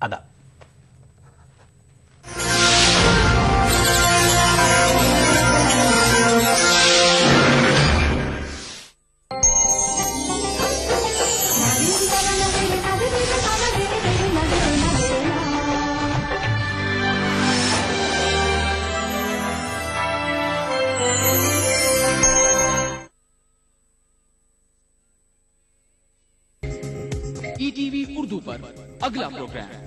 अदा। ईटीवी उर्दू पर अगला प्रोग्राम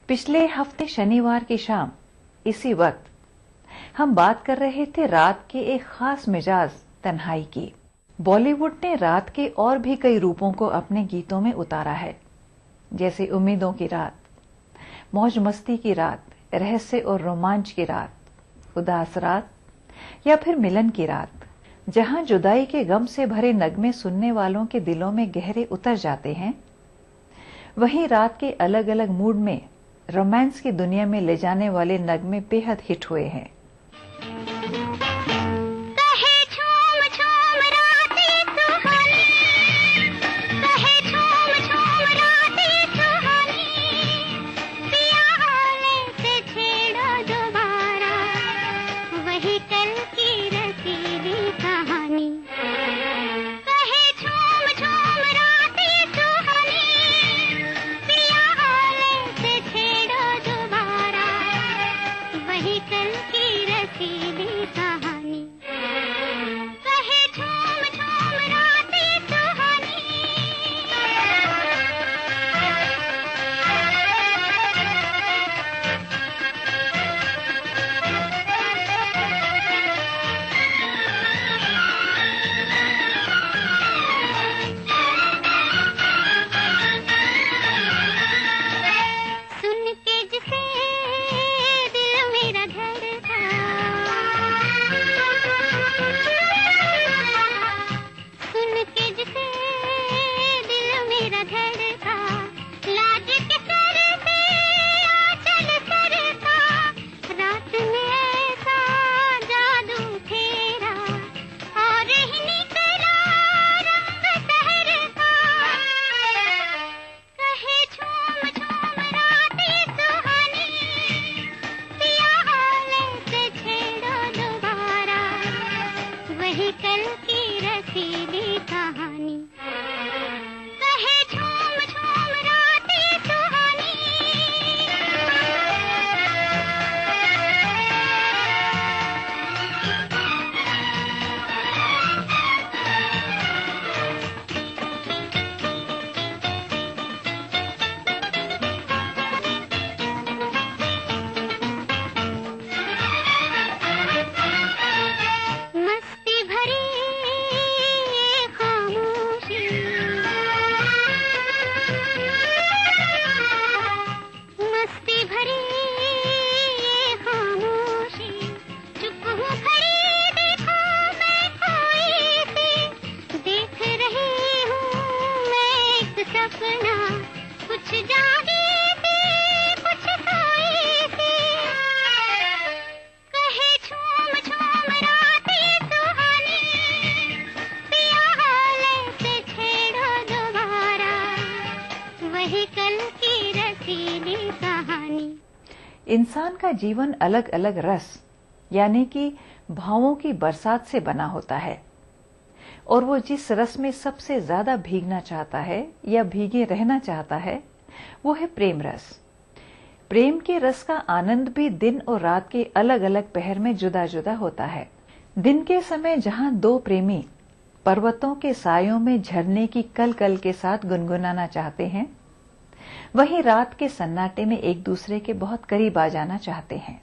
पिछले हफ्ते शनिवार की शाम इसी वक्त हम बात कर रहे थे रात के एक खास मिजाज तन्हाई की। बॉलीवुड ने रात के और भी कई रूपों को अपने गीतों में उतारा है, जैसे उम्मीदों की रात, मौज मस्ती की रात, रहस्य और रोमांच की रात, उदास रात या फिर मिलन की रात। जहां जुदाई के गम से भरे नगमे सुनने वालों के दिलों में गहरे उतर जाते हैं, वहीं रात के अलग अलग मूड में रोमांस की दुनिया में ले जाने वाले नगमे बेहद हिट हुए हैं। इंसान का जीवन अलग अलग रस यानी कि भावों की बरसात से बना होता है, और वो जिस रस में सबसे ज्यादा भीगना चाहता है या भीगे रहना चाहता है वो है प्रेम रस। प्रेम के रस का आनंद भी दिन और रात के अलग अलग पहर में जुदा जुदा होता है। दिन के समय जहां दो प्रेमी पर्वतों के सायों में झरने की कल कल के साथ गुनगुनाना चाहते हैं, वहीं रात के सन्नाटे में एक दूसरे के बहुत करीब आ जाना चाहते हैं।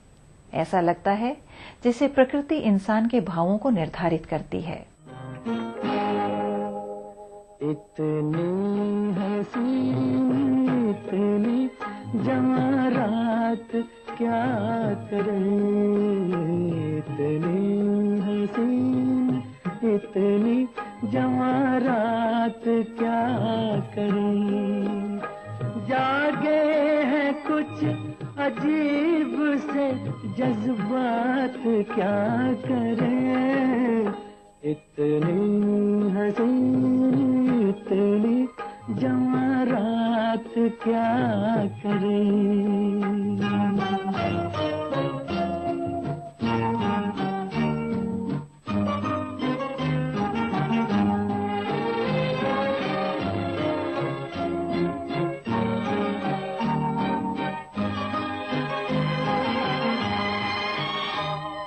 ऐसा लगता है जैसे प्रकृति इंसान के भावों को निर्धारित करती है। इतनी हसीन इतनी जवां रात क्या करें, इतनी हसीन इतनी जवां रात क्या करें। जागे हैं कुछ अजीब से जज्बात क्या करें, इतनी हसीन इतनी जवां रात क्या करें।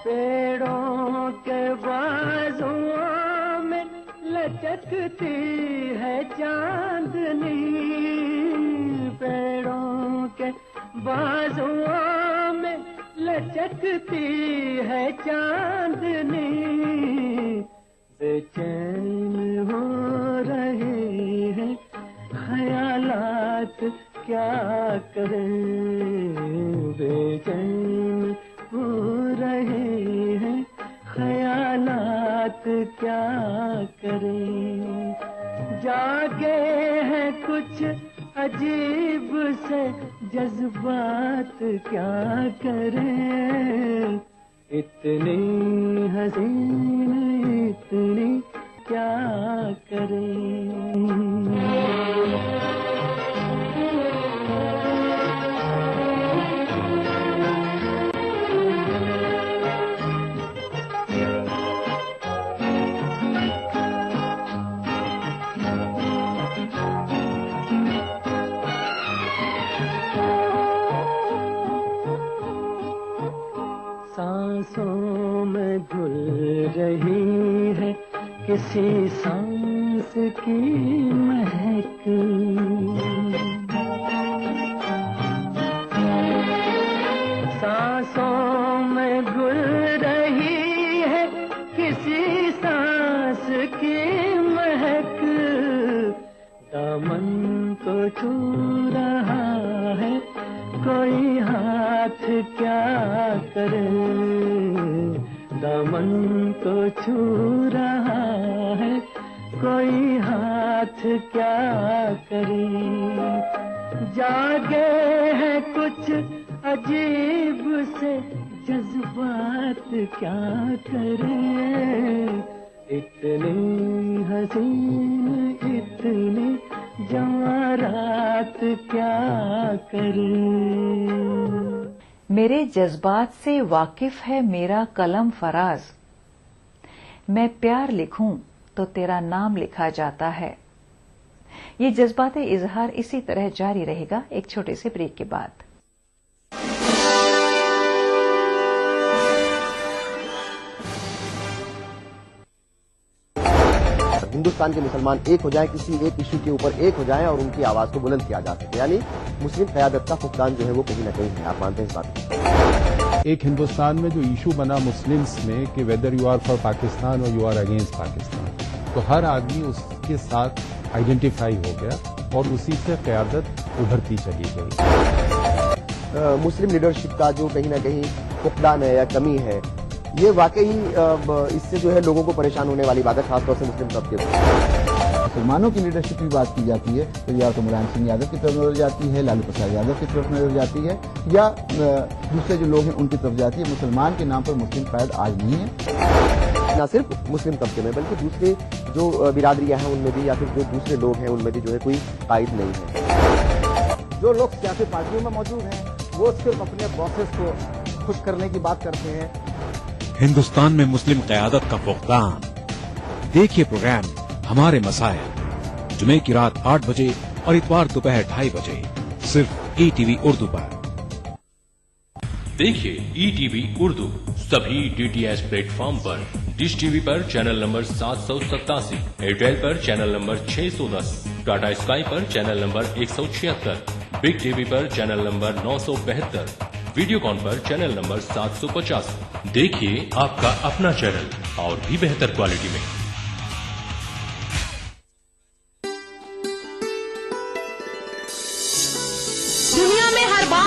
पेड़ों के बाजुओं में लचकती है चांदनी, पेड़ों के बाजुओं में लचकती है चांदनी। बेचैन हो रहे हैं ख्यालात क्या करें, बेचैन हो रहे हैं ख्यालात क्या करें। जागे हैं कुछ अजीब से जज्बात क्या करें, इतनी हसीन इतनी क्या करें। सांसों में घुल रही है किसी सांस की महक, सांसों में घुल रही है किसी सांस की महक। दामन को छू रहा है कोई हाथ क्या करे, दामन को छू रहा है कोई हाथ क्या करे। जागे हैं कुछ अजीब से जज्बात क्या करें, इतनी हसीन इतनी जवां रात क्या करें। मेरे जज्बात से वाकिफ है मेरा कलम फराज, मैं प्यार लिखूं तो तेरा नाम लिखा जाता है। ये जज्बाते इजहार इसी तरह जारी रहेगा एक छोटे से ब्रेक के बाद। हिंदुस्तान के मुसलमान एक हो जाएं, किसी एक इशू के ऊपर एक हो जाएं और उनकी आवाज को बुलंद किया जा सके, यानी मुस्लिम क़यादत का फुकदान जो है वो कहीं ना कहीं है। आप मानते हैं इस बात को? एक हिंदुस्तान में जो इशू बना मुस्लिम्स में कि whether you are for Pakistan और यू आर अगेंस्ट पाकिस्तान, तो हर आदमी उसके साथ आइडेंटिफाई हो गया और उसी से क़यादत उभरती चली गई। मुस्लिम लीडरशिप का जो कहीं ना कहीं फुकदान है या कमी है, ये वाकई इससे जो है लोगों को परेशान होने वाली बात है, खासतौर से मुस्लिम तबके को। मुसलमानों की लीडरशिप की बात की जाती है तो या तो मुलायम सिंह यादव की तरफ नजर जाती है, लालू प्रसाद यादव की तरफ नजर जाती है, या दूसरे जो लोग हैं उनकी तरफ जाती है। मुसलमान के नाम पर मुस्लिम कायद आज नहीं है, न सिर्फ मुस्लिम तबके में बल्कि दूसरे जो बिरादरियां हैं उनमें भी, या फिर जो दूसरे लोग हैं उनमें भी जो है कोई कायद नहीं है। जो लोग सियासी पार्टियों में मौजूद हैं वो सिर्फ अपने बॉसेस को खुश करने की बात करते हैं। हिंदुस्तान में मुस्लिम क़यादत का फुकदान। देखिए प्रोग्राम हमारे मसाइल जुमे की रात 8 बजे और इतवार दोपहर 2:30 बजे सिर्फ ETV उर्दू पर। देखिए ETV उर्दू सभी DTH प्लेटफॉर्म पर। डिश टीवी पर चैनल नंबर 787, एयरटेल पर चैनल नंबर 610, टाटा स्काई पर चैनल नंबर 176, बिग टीवी पर चैनल नंबर 972, वीडियोकॉन पर चैनल नंबर 750। देखिए आपका अपना चैनल और भी बेहतर क्वालिटी में।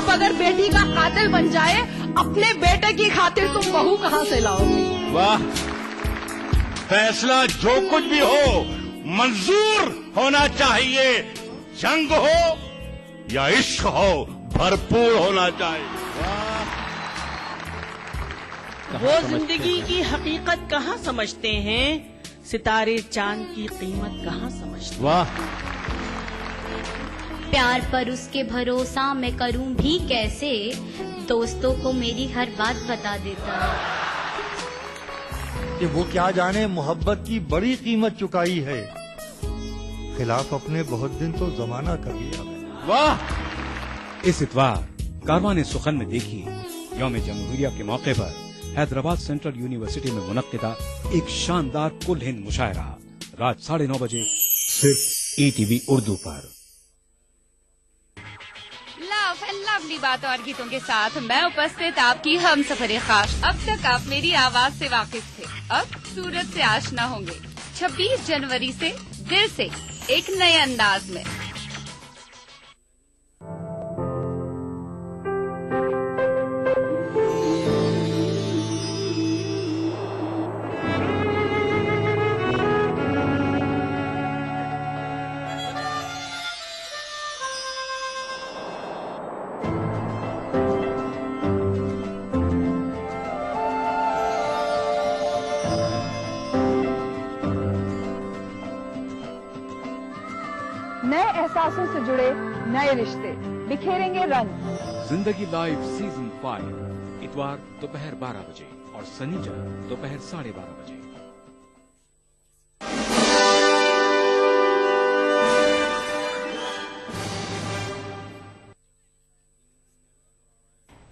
बाप अगर बेटी का कातिल बन जाए, अपने बेटे की खातिर तुम बहू कहाँ से लाओगे? वाह, फैसला जो कुछ भी हो मंजूर होना चाहिए। जंग हो या इश्क हो, भरपूर होना चाहिए। वो जिंदगी की हकीकत कहाँ समझते हैं, सितारे चांद की कीमत कहाँ समझते हैं। वाह, प्यार पर उसके भरोसा मैं करूं भी कैसे, दोस्तों को मेरी हर बात बता देता है। कि वो क्या जाने मोहब्बत की बड़ी कीमत चुकाई है, खिलाफ अपने बहुत दिन तो जमाना कर लिया। वाह। इस इतवार कारवान सुखन में देखिए यौम जमहूरिया के मौके पर हैदराबाद सेंट्रल यूनिवर्सिटी में मुनक्किदा एक शानदार कुल हिंद मुशायरा रात 9:30 बजे सिर्फ ETV उर्दू पर। लव एंड लवली बातों और गीतों के साथ मैं उपस्थित आपकी हम सफरे खास। अब तक आप मेरी आवाज से वाकिफ थे, अब सूरत से आशना होंगे। 26 जनवरी से दिल से एक नए अंदाज में। नए एहसासों से जुड़े नए रिश्ते बिखेरेंगे रंग। जिंदगी लाइव सीजन 5 इतवार दोपहर 12 बजे और शनिवार दोपहर 12:30 बजे।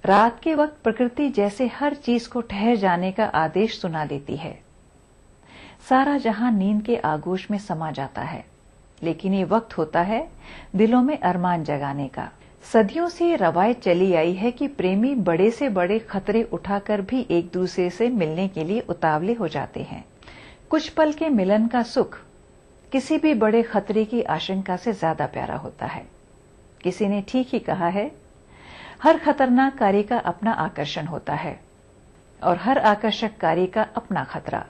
रात के वक्त प्रकृति जैसे हर चीज को ठहर जाने का आदेश सुना देती है। सारा जहां नींद के आगोश में समा जाता है, लेकिन ये वक्त होता है दिलों में अरमान जगाने का। सदियों से ये रवायत चली आई है कि प्रेमी बड़े से बड़े खतरे उठाकर भी एक दूसरे से मिलने के लिए उतावले हो जाते हैं। कुछ पल के मिलन का सुख किसी भी बड़े खतरे की आशंका से ज्यादा प्यारा होता है। किसी ने ठीक ही कहा है, हर खतरनाक कार्य का अपना आकर्षण होता है और हर आकर्षक कार्य का अपना खतरा।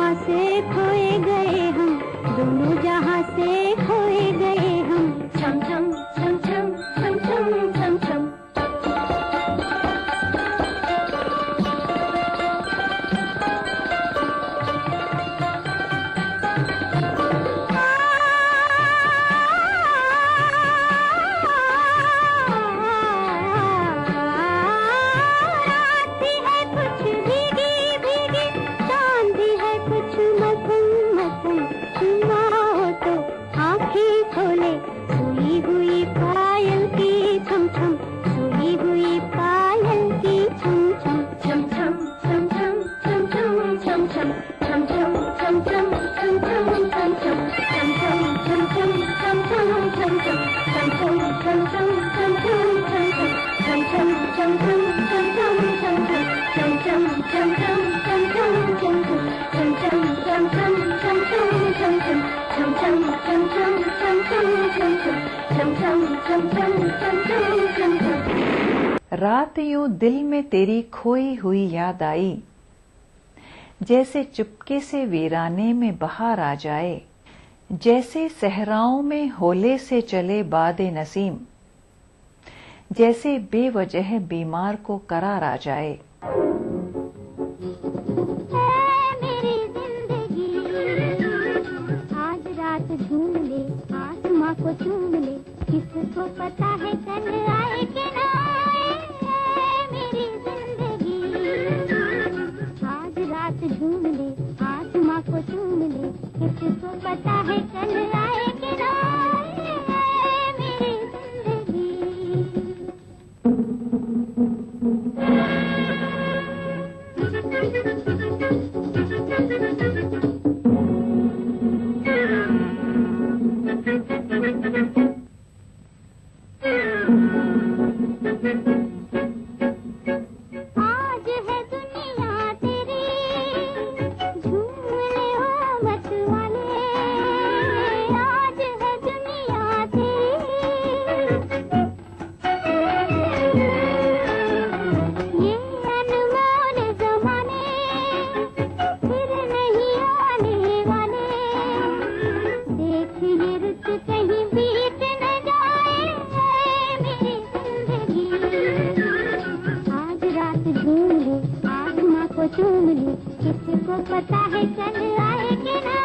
जहां से खोए गए हम, दोनों जहां से खोए गए हम। छम छम छम छम छम छम छम छम। रात यूं दिल में तेरी खोई हुई याद आई, जैसे चुपके से वीराने में बहार आ जाए, जैसे सहराओं में होले से चले बादे नसीम, जैसे बेवजह बीमार को करार आ जाए। मेरी जिंदगी आज रात झूम ले, आसमां को चूम ले, किसको पता है कल आए कि ना आए। मेरी जिंदगी आज रात झूम ले, आसमां को चूम ले, किसको पता है कल आए कि ना आए। मेरी आज है दुनिया तेरी, झूम ले ओ मत वाले। आज है दुनिया तेरी, ये अनमोल जमाने फिर नहीं आने वाले। देख ये रुत कहीं बीत न जाए। मेरी जिंदगी आज रात झूम ले, आसमां को चूम ले, किसको पता है कल आए कि ना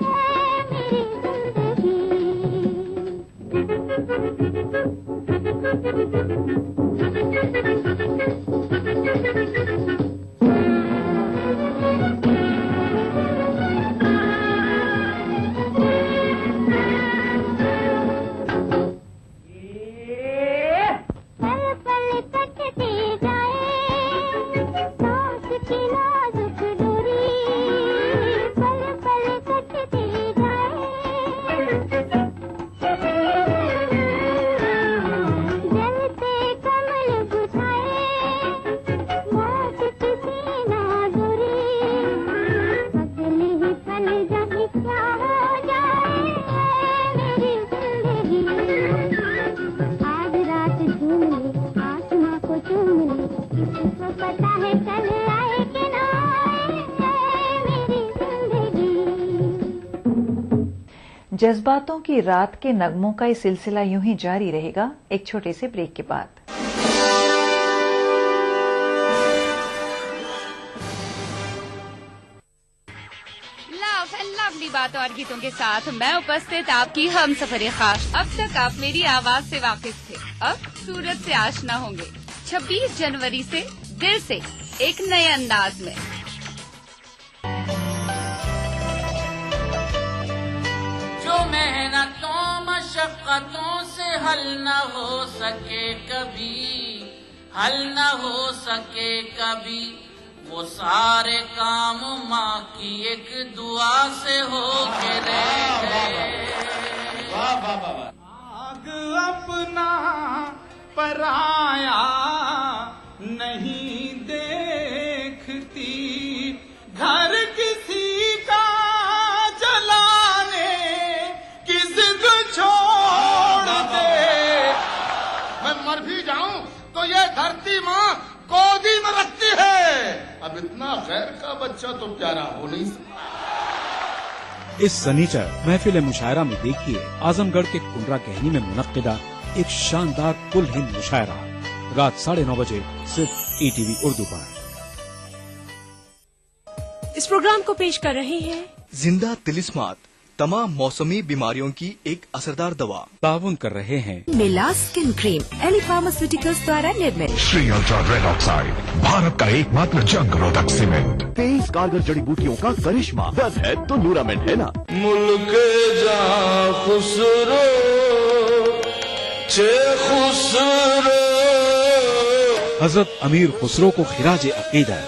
आए। मेरी पल पल कटती जाए सांस की नाजुक डोरी, पल पल कटती जाए। जलते कमल बुझाए, मौत किसी ना डोरी, अगले ही पल जाने क्या हो जाए। मेरी जिंदगी आज रात झूम ले, आसमां को चूम ले, किसको पता है कल आए कि ना आए। मेरी जिंदगी जज्बातों की रात के नगमों का ये सिलसिला यूं ही जारी रहेगा एक छोटे से ब्रेक के बाद। लव एंड लवली बातों और गीतों के साथ मैं उपस्थित आपकी हम सफरे खास। अब तक आप मेरी आवाज से वाकिफ थे, अब सूरत से आशना होंगे। 26 जनवरी से दिल से एक नए अंदाज में। जो मेहनतों मशक्कतों से हल न हो सके कभी, हल न हो सके कभी, वो सारे काम माँ की एक दुआ से हो के रह गए। आग अपना पराया नहीं देखती, घर किसी का जलाने की जिद छोड़ दे। मैं मर भी जाऊं तो ये धरती माँ गोदी में रखती है। अब इतना इतना गैर का बच्चा तो प्यारा हो नहीं सकता। इस सनीचर महफिल मुशायरा में देखिए आजमगढ़ के कुंडरा कहनी में मुनक्किदा एक शानदार कुल हिंद मुशायरा रात 9:30 बजे सिर्फ ETV उर्दू पर। इस प्रोग्राम को पेश कर रहे हैं जिंदा तिलिस्मात, तमाम मौसमी बीमारियों की एक असरदार दवा। ताउन कर रहे हैं मिला स्किन क्रीम, एली फार्मास्यूटिकल्स द्वारा निर्मित। Shri ultra red oxide, Bharat का एकमात्र जंग रोधक सीमेंट। तेज कारगर जड़ी बूटियों का करिश्मा, दर्द है तो न्यूरामेंट है ना। मुल्क जा खुसरो छे खुसरो। हजरत अमीर खुसरो को खिराज अकीदा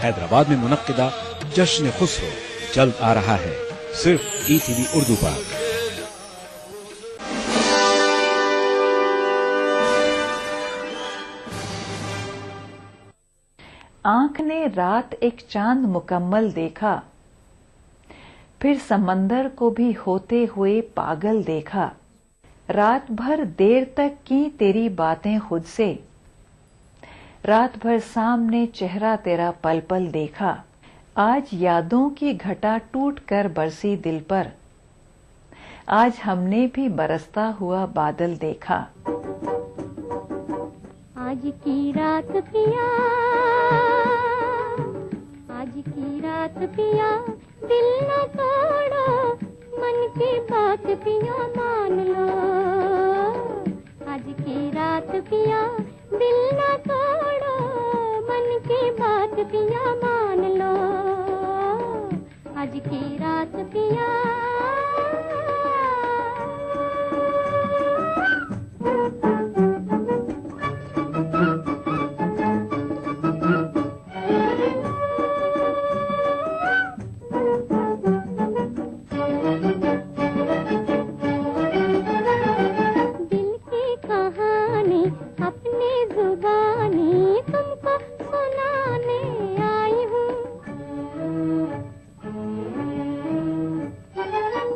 हैदराबाद में मुनक्किदा जश्न खुसरो जल्द आ रहा है सिर्फ ETV उर्दू पर। आंख ने रात एक चांद मुकम्मल देखा, फिर समंदर को भी होते हुए पागल देखा। रात भर देर तक की तेरी बातें खुद से, रात भर सामने चेहरा तेरा पल पल देखा। आज यादों की घटा टूट कर बरसी दिल पर, आज हमने भी बरसता हुआ बादल देखा। आज की रात पिया, आज की रात पिया, दिल न तोड़ो, मन की बात पिया मान लो। आज की रात पिया, दिल न तोड़ो, मन की बात पिया मान लो। आज की रात पिया, दिल की कहानी अपनी जुबानी तुमको सुनाने आई हूँ।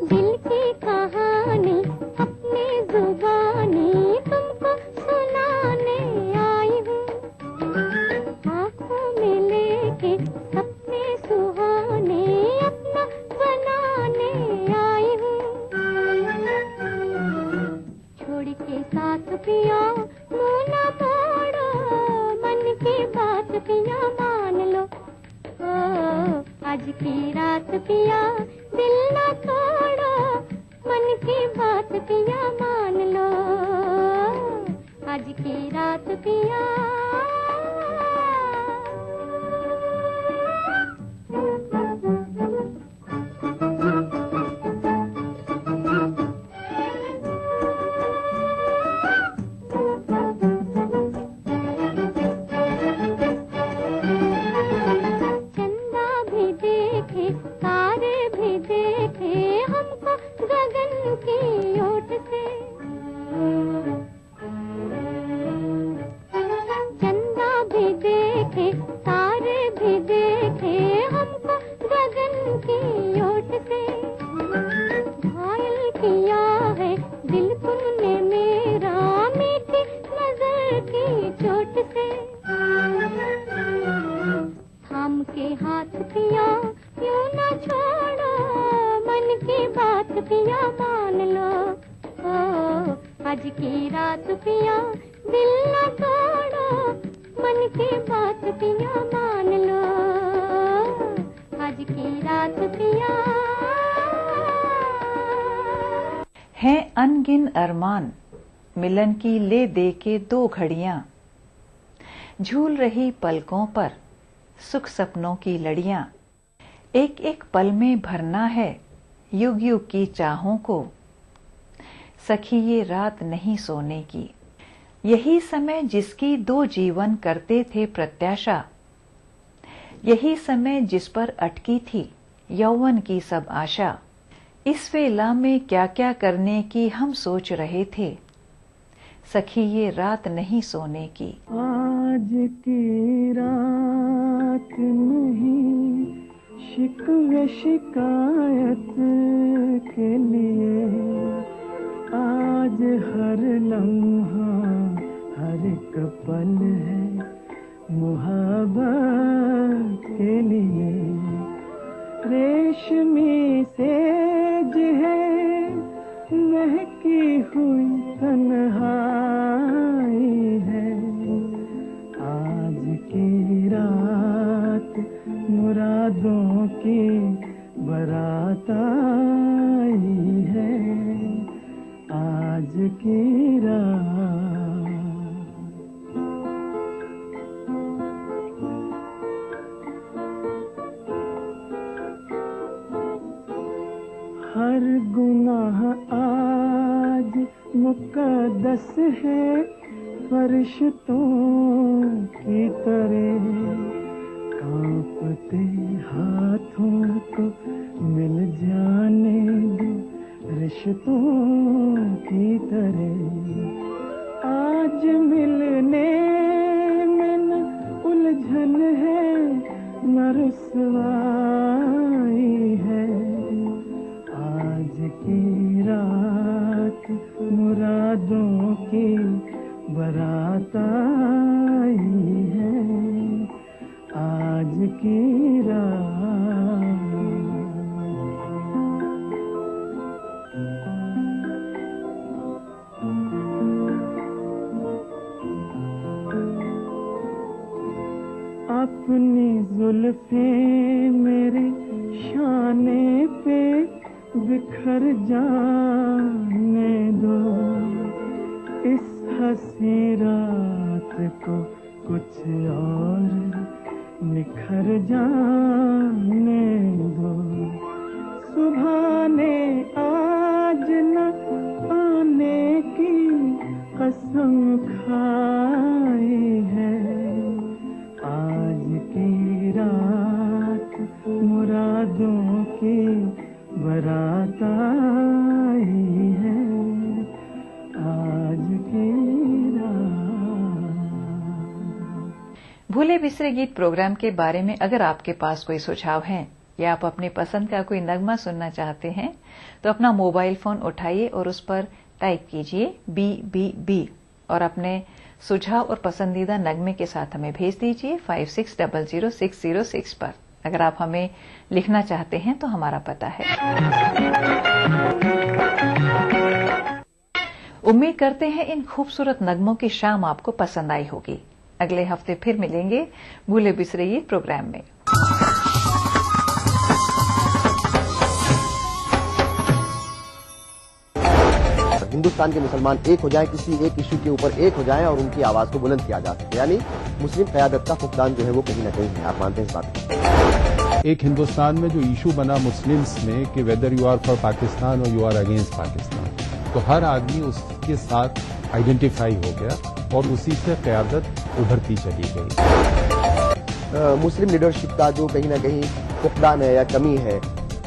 दिल की कहानी अपनी जुबानी तुमको सुनाने आई हूँ। आँखों में लेके सपने सुहाने अपना बनाने आई हूँ। छोड़ के साथ पिया मुँह न मोड़ो, मन की बात पिया मान लो। ओ, आज की रात पिया, दिल न तोड़ो, मन की बात पिया मान लो। आज की रात पिया, चंदा भी देखे, तारे भी देखे हमको गगन की ओट से। चंदा भी देखे, तारे भी देखे हमको गगन की ओट से। घायल किया है दिल तुमने मेरा, मीठी नजर की चोट से। थाम के हाथ पिया यूं न छोड़ो, मन की बात पिया मान लो। ओ, आज की रात पिया, दिल न तोड़ो, मन की बात पिया मान लो। आज की रात पिया, हैं अनगिन अरमान, मिलन की ले दे के 2 घड़ियां, झूल रही पलकों पर सुख सपनों की लड़ियां। एक एक पल में भरना है युग युग की चाहों को, सखी ये रात नहीं सोने की। यही समय जिसकी 2 जीवन करते थे प्रत्याशा, यही समय जिस पर अटकी थी यौवन की सब आशा। इस वेला में क्या क्या करने की हम सोच रहे थे, सखी ये रात नहीं सोने की। आज की रात नहीं शिकवे शिकायत के लिए, आज हर लम्हा हर एक पल है मुहब्बत के मुरादों की बारात आई है आज की रात। हर गुनाह आज मुकद्दस है फरिश्तों की तरह, कांपते हाथों को मिल जाने दो रिश्तों की तरह। आज मिलने में न उलझन है न रुसवाई है आज की रात मुरादों की बारात आई है आज की रात। अपनी जुल्फे मेरे शाने पे बिखर जाने दो, इस हंसी रात को कुछ और निखर जाने दो। सुबह ने आज न आने की कसम खाई है आज की रात मुरादों की बारात आई है आज की रात। भूले बिसरे गीत प्रोग्राम के बारे में अगर आपके पास कोई सुझाव है या आप अपनी पसंद का कोई नगमा सुनना चाहते हैं तो अपना मोबाइल फोन उठाइए और उस पर टाइप कीजिए BBB और अपने सुझाव और पसंदीदा नगमे के साथ हमें भेज दीजिए 56000606 पर। अगर आप हमें लिखना चाहते हैं तो हमारा पता है। उम्मीद करते हैं इन खूबसूरत नगमों की शाम आपको पसंद आई होगी। अगले हफ्ते फिर मिलेंगे भूले बिसरे गीत प्रोग्राम में। हिंदुस्तान के मुसलमान एक हो जाएं, किसी एक इशू के ऊपर एक हो जाएं और उनकी आवाज को बुलंद किया जा सके, यानी मुस्लिम क़यादत का फुकदान जो है वो कहीं ना कहीं है। आप मानते हैं इस बात को? एक हिंदुस्तान में जो इशू बना मुस्लिम्स में कि whether you are for Pakistan और यू आर अगेंस्ट पाकिस्तान, तो हर आदमी उसके साथ आइडेंटिफाई हो गया और उसी से क़यादत उभरती चली गई। मुस्लिम लीडरशिप का जो कहीं ना कहीं फुकदान है या कमी है,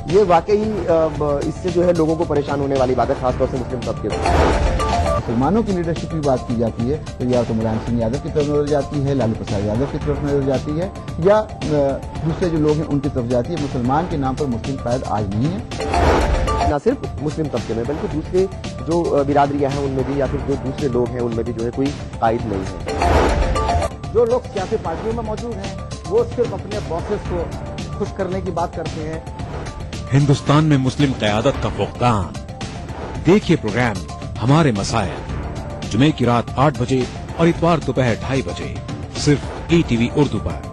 ये वाकई इससे जो है लोगों को परेशान होने वाली बात है, खासतौर से मुस्लिम तबके में। मुसलमानों की लीडरशिप की बात की जाती है तो या तो मुलायम सिंह यादव की तरफ नजर जाती है, लालू प्रसाद यादव की तरफ नजर जाती है, या दूसरे जो लोग हैं उनकी तरफ जाती है। मुसलमान के नाम पर मुस्लिम कायद आज नहीं है। न सिर्फ मुस्लिम तबके में बल्कि दूसरे जो बिरादरियां हैं उनमें भी या फिर जो दूसरे लोग हैं उनमें भी जो है कोई कायद नहीं है। जो लोग सियासी पार्टियों में मौजूद हैं वो सिर्फ अपने बॉसेस को खुश करने की बात करते हैं। हिंदुस्तान में मुस्लिम क़यादत का फुकदान। देखिए प्रोग्राम हमारे मसाइल जुमे की रात 8 बजे और इतवार दोपहर 2:30 बजे सिर्फ ETV उर्दू पर।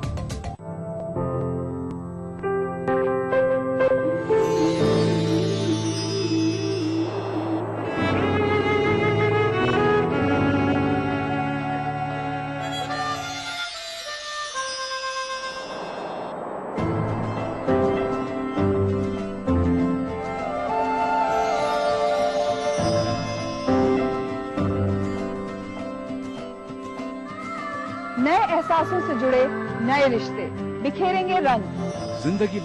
नए एहसासों से जुड़े नए रिश्ते बिखेरेंगे रंग। जिंदगी